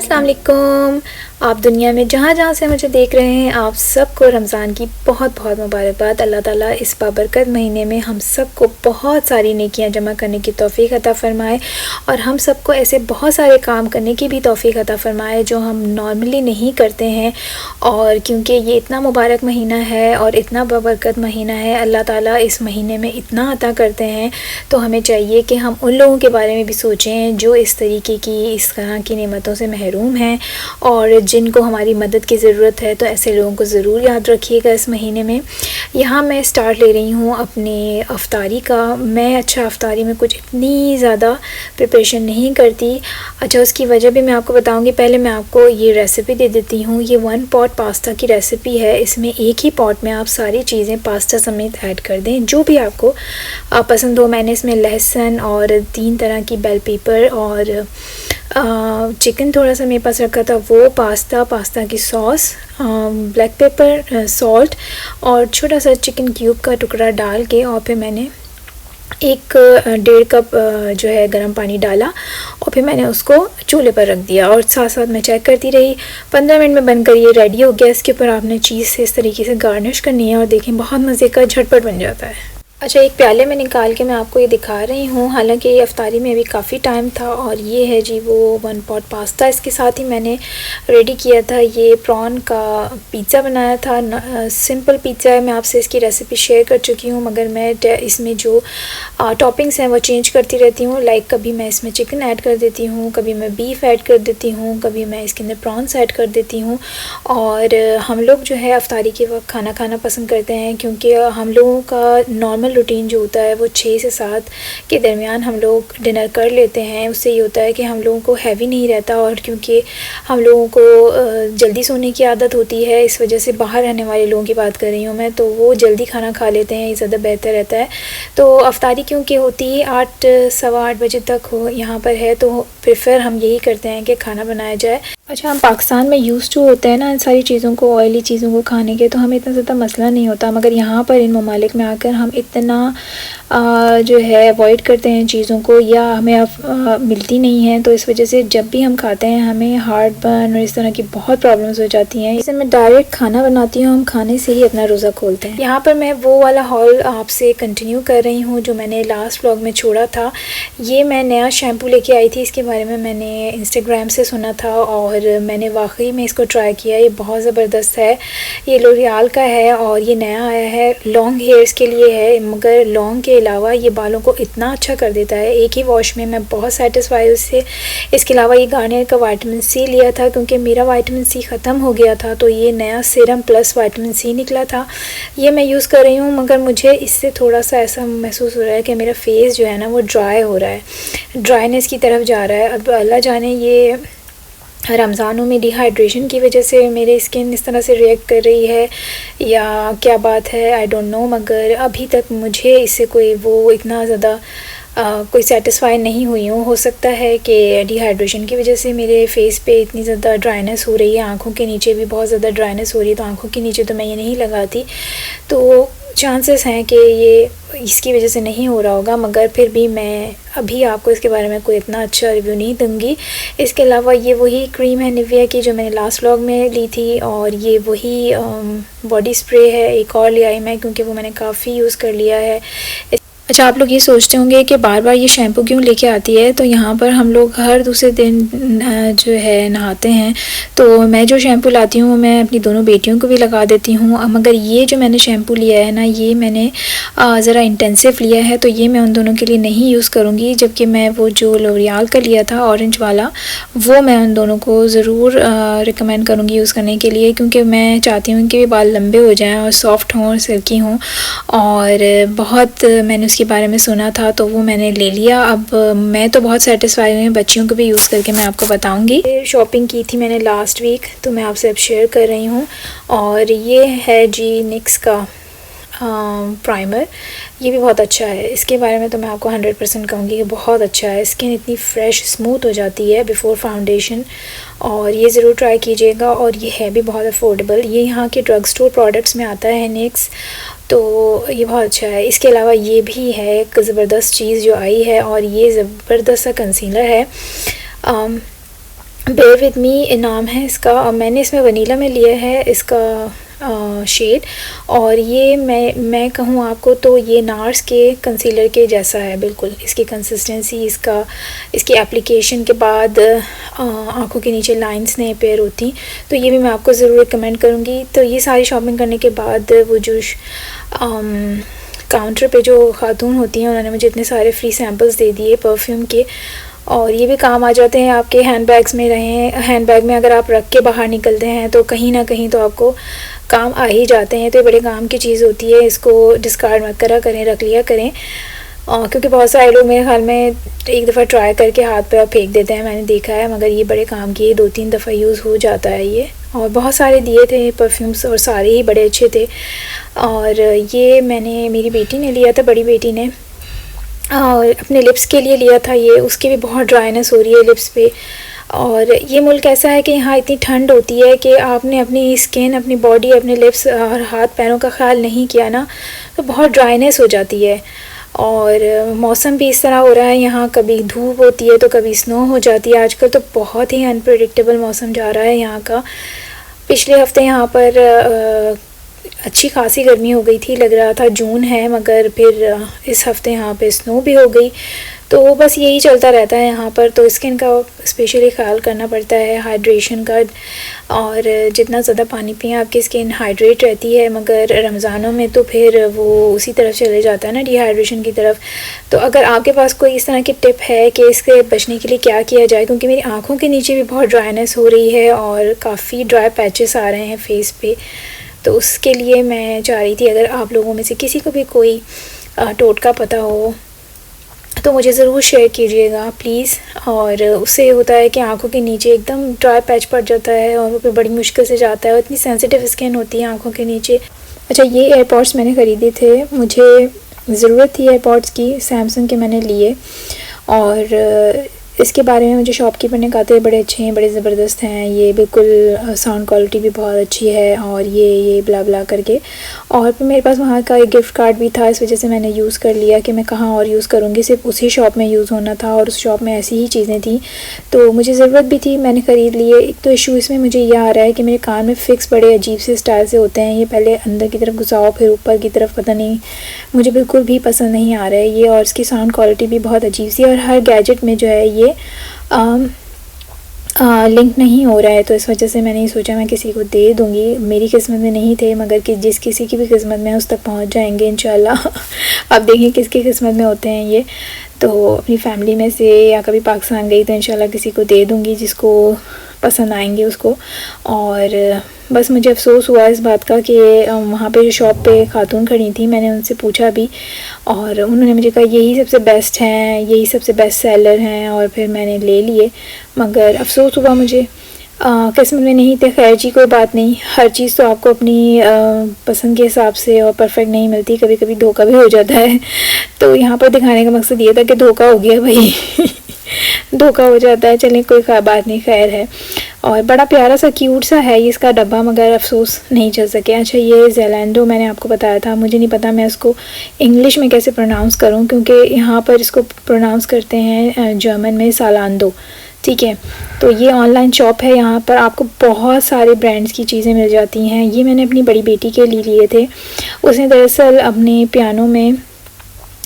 अस्सलाम वालेकुम। आप दुनिया में जहाँ जहाँ से मुझे देख रहे हैं, आप सबको रमज़ान की बहुत बहुत मुबारकबाद। अल्लाह ताला इस बाबरकत महीने में हम सबको बहुत सारी नेकियां जमा करने की तौफ़ीक अता फ़रमाए और हम सबको ऐसे बहुत सारे काम करने की भी तौफ़ीक अता फ़रमाए जो हम नॉर्मली नहीं करते हैं। और क्योंकि ये इतना मुबारक महीना है और इतना बाबरकत महीना है, अल्लाह ताला इस महीने में इतना अता करते हैं, तो हमें चाहिए कि हम उन लोगों के बारे में भी सोचें जो इस तरीके की इस तरह की नेमतों से महरूम हैं और जिनको हमारी मदद की ज़रूरत है। तो ऐसे लोगों को ज़रूर याद रखिएगा इस महीने में। यहाँ मैं स्टार्ट ले रही हूँ अपने अफ्तारी का। मैं अफ्तारी में कुछ इतनी ज़्यादा प्रिपरेशन नहीं करती। उसकी वजह भी मैं आपको बताऊँगी। पहले मैं आपको ये रेसिपी दे देती हूँ। ये 1 पॉट पास्ता की रेसिपी है। इसमें एक ही पॉट में आप सारी चीज़ें पास्ता समेत ऐड कर दें जो भी आपको पसंद हो। मैंने इसमें लहसुन और 3 तरह की बेल पेपर और चिकन थोड़ा सा मेरे पास रखा था, वो पास्ता की सॉस, ब्लैक पेपर, सॉल्ट और छोटा सा चिकन क्यूब का टुकड़ा डाल के और फिर मैंने 1.5 कप जो है गर्म पानी डाला और फिर मैंने उसको चूल्हे पर रख दिया और साथ साथ मैं चेक करती रही। 15 मिनट में बनकर ये रेडी हो गया। इसके ऊपर आपने चीज़ से इस तरीके से गार्निश करनी है और देखें बहुत मज़े का झटपट बन जाता है। अच्छा, एक प्याले में निकाल के मैं आपको ये दिखा रही हूँ। हालांकि ये अफ्तारी में अभी काफ़ी टाइम था। और ये है जी वो 1 पॉट पास्ता। इसके साथ ही मैंने रेडी किया था ये प्रॉन का पिज़्ज़ा बनाया था। सिंपल पिज़्ज़ा है। मैं आपसे इसकी रेसिपी शेयर कर चुकी हूँ, मगर मैं इसमें जो टॉपिंग्स हैं वो चेंज करती रहती हूँ। लाइक कभी मैं इसमें चिकन ऐड कर देती हूँ, कभी मैं बीफ ऐड कर देती हूँ, कभी मैं इसके अंदर प्रॉन्स ऐड कर देती हूँ। और हम लोग जो है अफ्तारी के वक्त खाना खाना पसंद करते हैं, क्योंकि हम लोगों का नॉर्मल रूटीन जो होता है वो 6 से 7 के दरमियान हम लोग डिनर कर लेते हैं। उससे ये होता है कि हम लोगों को हैवी नहीं रहता। और क्योंकि हम लोगों को जल्दी सोने की आदत होती है, इस वजह से बाहर रहने वाले लोगों की बात कर रही हूँ मैं, तो वो जल्दी खाना खा लेते हैं, ये ज़्यादा बेहतर रहता है। तो अफ्तारी क्योंकि होती है 8 सवा 8 बजे तक हो यहाँ पर है, तो प्रेफर हम यही करते हैं कि खाना बनाया जाए। अच्छा, हम पाकिस्तान में यूज़ टू होते हैं ना इन सारी चीज़ों को, ऑयली चीज़ों को खाने के, तो हमें इतना ज़्यादा मसला नहीं होता। मगर यहाँ पर इन ममालिक में आकर हम इतना जो है अवॉइड करते हैं चीज़ों को, या हमें अब मिलती नहीं है, तो इस वजह से जब भी हम खाते हैं हमें हार्ट बर्न और इस तरह की बहुत प्रॉब्लम्स हो जाती हैं। इसलिए मैं डायरेक्ट खाना बनाती हूँ, हम खाने से ही अपना रोज़ा खोलते हैं। यहाँ पर मैं वो वाला हॉल आपसे कंटिन्यू कर रही हूँ जो मैंने लास्ट व्लॉग में छोड़ा था। ये मैं नया शैम्पू लेके आई थी। इसके बारे में मैंने इंस्टाग्राम से सुना था और मैंने वाकई में इसको ट्राई किया। ये बहुत ज़बरदस्त है। ये लोरियल का है और ये नया आया है। लॉन्ग हेयर्स के लिए है, मगर लॉन्ग के अलावा ये बालों को इतना अच्छा कर देता है। एक ही वॉश में मैं बहुत सेटिस्फाई उससे। इसके अलावा ये गार्नियर का विटामिन सी लिया था, क्योंकि मेरा विटामिन सी ख़त्म हो गया था, तो ये नया सीरम प्लस विटामिन सी निकला था। ये मैं यूज़ कर रही हूँ, मगर मुझे इससे थोड़ा सा ऐसा महसूस हो रहा है कि मेरा फेस जो है ना वो ड्राई हो रहा है, ड्राइनेस की तरफ जा रहा है। अब अल्लाह जाने ये रमज़ानों में डिहाइड्रेशन की वजह से मेरी स्किन इस तरह से रिएक्ट कर रही है या क्या बात है, आई डोंट नो। मगर अभी तक मुझे इससे कोई वो इतना ज़्यादा कोई सेटिस्फाई नहीं हुई हूँ। हो सकता है कि डिहाइड्रेशन की वजह से मेरे फेस पे इतनी ज़्यादा ड्राइनेस हो रही है। आँखों के नीचे भी बहुत ज़्यादा ड्राइनेस हो रही है, तो आँखों के नीचे तो मैं ये नहीं लगाती, तो चांसेस हैं कि ये इसकी वजह से नहीं हो रहा होगा। मगर फिर भी मैं अभी आपको इसके बारे में कोई इतना अच्छा रिव्यू नहीं दूँगी। इसके अलावा ये वही क्रीम है निविया की जो मैंने लास्ट व्लॉग में ली थी, और ये वही बॉडी स्प्रे है। एक और ले आई मैं, क्योंकि वो मैंने काफ़ी यूज़ कर लिया है। अच्छा, आप लोग ये सोचते होंगे कि बार बार ये शैम्पू क्यों लेके आती है। तो यहाँ पर हम लोग हर दूसरे दिन जो है नहाते हैं, तो मैं जो शैम्पू लाती हूँ मैं अपनी दोनों बेटियों को भी लगा देती हूँ। मगर ये जो मैंने शैम्पू लिया है ना, ये मैंने ज़रा इंटेंसिव लिया है, तो ये मैं उन दोनों के लिए नहीं यूज़ करूँगी। जबकि मैं वो जो लोरियल का लिया था ऑरेंज वाला, वो मैं उन दोनों को ज़रूर रिकमेंड करूँगी यूज़ करने के लिए, क्योंकि मैं चाहती हूँ कि बाल लंबे हो जाएँ और सॉफ्ट हों और सिल्की हों। और बहुत मैंने के बारे में सुना था, तो वो मैंने ले लिया। अब मैं तो बहुत सेटिस्फाई हुई हूँ, बच्चियों को भी यूज़ करके मैं आपको बताऊंगी। शॉपिंग की थी मैंने लास्ट वीक, तो मैं आपसे अब शेयर कर रही हूँ। और ये है जी निक्स का प्राइमर। ये भी बहुत अच्छा है। इसके बारे में तो मैं आपको 100% कहूँगी कि बहुत अच्छा है। स्किन इतनी फ्रेश स्मूथ हो जाती है बिफ़ोर फाउंडेशन, और ये ज़रूर ट्राई कीजिएगा। और ये है भी बहुत अफोर्डेबल। ये यहाँ के ड्रग स्टोर प्रोडक्ट्स में आता है निक्स, तो ये बहुत अच्छा है। इसके अलावा ये भी है एक ज़बरदस्त चीज़ जो आई है, और ये ज़बरदस्त सा कंसीलर है। बेयर विद मी नाम है इसका, और मैंने इसमें वनीला में लिया है इसका शेड। और ये मैं कहूँ आपको तो ये नार्स के कंसीलर के जैसा है बिल्कुल, इसकी कंसिस्टेंसी, इसकी एप्लीकेशन के बाद आँखों के नीचे लाइंस नहीं अपेयर होती। तो ये भी मैं आपको ज़रूर रिकमेंड करूँगी। तो ये सारी शॉपिंग करने के बाद वो जो काउंटर पे जो खातून होती हैं उन्होंने मुझे इतने सारे फ्री सैम्पल्स दे दिए परफ्यूम के, और ये भी काम आ जाते हैं आपके हैंडबैग्स में हैंडबैग में अगर आप रख के बाहर निकलते हैं तो कहीं ना कहीं तो आपको काम आ ही जाते हैं। तो ये बड़े काम की चीज़ होती है, इसको डिस्कार्ड मत करा करें, रख लिया करें। क्योंकि बहुत सारे लोग मेरे ख्याल में एक दफ़ा ट्राई करके हाथ पे फेंक देते हैं, मैंने देखा है, मगर ये बड़े काम की है, 2-3 दफ़ा यूज़ हो जाता है ये। और बहुत सारे दिए थे परफ्यूम्स और सारे ही बड़े अच्छे थे। और ये मैंने मेरी बेटी ने लिया था, बड़ी बेटी ने, और अपने लिप्स के लिए लिया था ये। उसकी भी बहुत ड्राइनेस हो रही है लिप्स पे। और ये मुल्क ऐसा है कि यहाँ इतनी ठंड होती है कि आपने अपनी स्किन, अपनी बॉडी, अपने लिप्स और हाथ पैरों का ख्याल नहीं किया ना तो बहुत ड्राइनेस हो जाती है। और मौसम भी इस तरह हो रहा है यहाँ, कभी धूप होती है तो कभी स्नो हो जाती है। आजकल तो बहुत ही अनप्रेडिक्टेबल मौसम जा रहा है यहाँ का। पिछले हफ्ते यहाँ पर अच्छी खासी गर्मी हो गई थी, लग रहा था जून है, मगर फिर इस हफ्ते यहाँ पे स्नो भी हो गई। तो बस यही चलता रहता है यहाँ पर। तो स्किन का स्पेशली ख्याल करना पड़ता है, हाइड्रेशन का, और जितना ज़्यादा पानी पिए आपकी स्किन हाइड्रेट रहती है। मगर रमज़ानों में तो फिर वो उसी तरफ चले जाता है ना, डिहाइड्रेशन की तरफ। तो अगर आपके पास कोई इस तरह की टिप है कि इसके बचने के लिए क्या किया जाए, क्योंकि मेरी आँखों के नीचे भी बहुत ड्राइनेस हो रही है और काफ़ी ड्राई पैचेस आ रहे हैं फेस पे, तो उसके लिए मैं चाह रही थी अगर आप लोगों में से किसी को भी कोई टोटका पता हो तो मुझे ज़रूर शेयर कीजिएगा प्लीज़। और उससे ये होता है कि आंखों के नीचे एकदम ड्राई पैच पड़ जाता है और वो बड़ी मुश्किल से जाता है, और इतनी सेंसिटिव स्किन होती है आंखों के नीचे। अच्छा, ये एयरपॉड्स मैंने ख़रीदे थे, मुझे ज़रूरत थी एयरपॉड्स की, सैमसंग के मैंने लिए। और इसके बारे में मुझे शॉपकीपर ने कहा था बड़े अच्छे हैं, बड़े ज़बरदस्त हैं, ये बिल्कुल साउंड क्वालिटी भी बहुत अच्छी है, और ये ब्ला ब्ला करके। और फिर मेरे पास वहाँ का एक गिफ्ट कार्ड भी था, इस वजह से मैंने यूज़ कर लिया कि मैं कहाँ और यूज़ करूँगी, सिर्फ उसी शॉप में यूज़ होना था और उस शॉप में ऐसी ही चीज़ें थी, तो मुझे ज़रूरत भी थी, मैंने ख़रीद लिए। एक तो इशू इसमें मुझे ये आ रहा है कि मेरे कान में फ़िक्स बड़े अजीब से स्टाइल से होते हैं, ये पहले अंदर की तरफ घुसाओ फिर ऊपर की तरफ, पता नहीं, मुझे बिल्कुल भी पसंद नहीं आ रहा है ये। और इसकी साउंड क्वालिटी भी बहुत अजीब सी, और हर गैजेट में जो है ये लिंक नहीं हो रहा है, तो इस वजह से मैंने ये सोचा मैं किसी को दे दूँगी। मेरी किस्मत में नहीं थे, मगर कि जिस किसी की भी किस्मत में है उस तक पहुँच जाएंगे इंशाल्लाह। अब देखिए किसकी किस्मत में होते हैं ये, तो अपनी फैमिली में से या कभी पाकिस्तान गई तो इंशाल्लाह किसी को दे दूँगी जिसको पसंद आएंगे उसको। और बस मुझे अफ़सोस हुआ इस बात का कि वहाँ पे जो शॉप पे खातून खड़ी थी, मैंने उनसे पूछा भी और उन्होंने मुझे कहा यही सबसे बेस्ट हैं, यही सबसे बेस्ट सेलर हैं, और फिर मैंने ले लिए। मगर अफ़सोस हुआ मुझे, किस्मत में नहीं थे। खैर जी, कोई बात नहीं, हर चीज़ तो आपको अपनी पसंद के हिसाब से और परफेक्ट नहीं मिलती, कभी कभी धोखा भी हो जाता है। तो यहाँ पर दिखाने का मकसद ये था कि धोखा हो गया भाई। धोखा हो जाता है, चलें कोई बात नहीं, खैर है। और बड़ा प्यारा सा क्यूट सा है ये इसका डब्बा, मगर अफसोस नहीं चल सके। अच्छा, ये ज़ेलैंडो मैंने आपको बताया था, मुझे नहीं पता मैं इसको इंग्लिश में कैसे प्रोनाउंस करूं, क्योंकि यहाँ पर इसको प्रोनाउंस करते हैं जर्मन में सालांदो, ठीक है। तो ये ऑनलाइन शॉप है, यहाँ पर आपको बहुत सारे ब्रांड्स की चीज़ें मिल जाती हैं। ये मैंने अपनी बड़ी बेटी के लिए थे, उसने दरअसल अपने पियानो में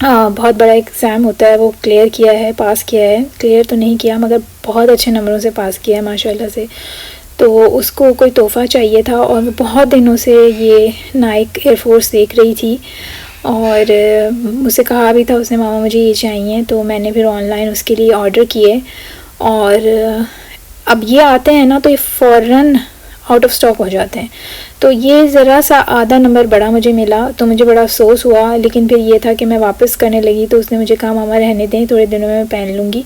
बहुत बड़ा एग्ज़ाम होता है वो क्लियर किया है, पास किया है, क्लियर तो नहीं किया मगर बहुत अच्छे नंबरों से पास किया है माशाल्लाह से। तो उसको कोई तोहफ़ा चाहिए था और वो बहुत दिनों से ये नाइक एयरफोर्स देख रही थी और मुझसे कहा भी था उसने, मामा मुझे ये चाहिए। तो मैंने फिर ऑनलाइन उसके लिए ऑर्डर किए और अब ये आते हैं ना तो ये फ़ौरन आउट ऑफ स्टॉक हो जाते हैं। तो ये ज़रा सा आधा नंबर बड़ा मुझे मिला तो मुझे बड़ा अफसोस हुआ, लेकिन फिर ये था कि मैं वापस करने लगी तो उसने मुझे कहा मामा रहने दें, थोड़े दिनों में मैं पहन लूँगी।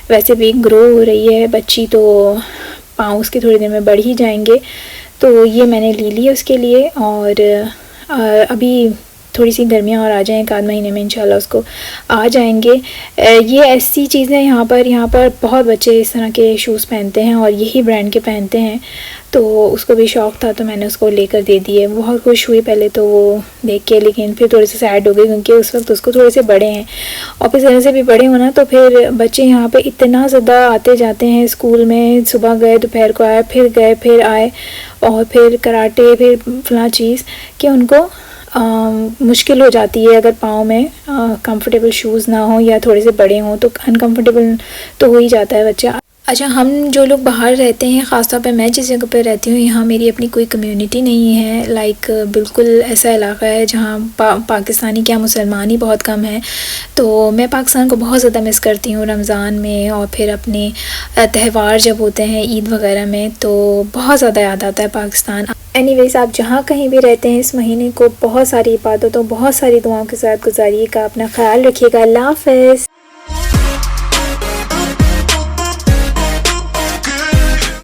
वैसे भी ग्रो हो रही है बच्ची तो पाँव उसके थोड़ी देर में बढ़ ही जाएंगे। तो ये मैंने ले लिया उसके लिए और अभी थोड़ी सी गर्मियाँ और आ जाएँ, एक आध महीने में इंशाल्लाह उसको आ जाएंगे। ये ऐसी चीज़ें यहाँ पर बहुत बच्चे इस तरह के शूज़ पहनते हैं और यही ब्रांड के पहनते हैं। तो उसको भी शौक़ था, तो मैंने उसको लेकर दे दिए। बहुत खुश हुई पहले तो वो देख के, लेकिन फिर थोड़ी सी सैड हो गई क्योंकि उस वक्त उसको थोड़े से बड़े हैं। ऑफिस जाने से भी बड़े होना, तो फिर बच्चे यहाँ पे इतना ज़्यादा आते जाते हैं स्कूल में, सुबह गए दोपहर को आए, फिर गए फिर आए, और फिर कराटे, फिर फलां चीज़, कि उनको मुश्किल हो जाती है अगर पाँव में कंफर्टेबल शूज़ ना हो या थोड़े से बड़े हों, तो अनकंफर्टेबल तो हो ही जाता है बच्चा। अच्छा, हम जो लोग बाहर रहते हैं, ख़ास तौर पे मैं जिस जगह पर रहती हूँ, यहाँ मेरी अपनी कोई कम्युनिटी नहीं है। लाइक बिल्कुल ऐसा इलाका है जहाँ पाकिस्तानी क्या मुसलमान ही बहुत कम हैं। तो मैं पाकिस्तान को बहुत ज़्यादा मिस करती हूँ रमज़ान में, और फिर अपने त्यौहार जब होते हैं ईद वगैरह में, तो बहुत ज़्यादा याद आता है पाकिस्तान। एनीवेज़, आप जहाँ कहीं भी रहते हैं, इस महीने को बहुत सारी इबादतों, बहुत सारी दुआओं के साथ गुजारिएगा। अपना ख्याल रखिएगा। अल्लाह हाफ़िज़।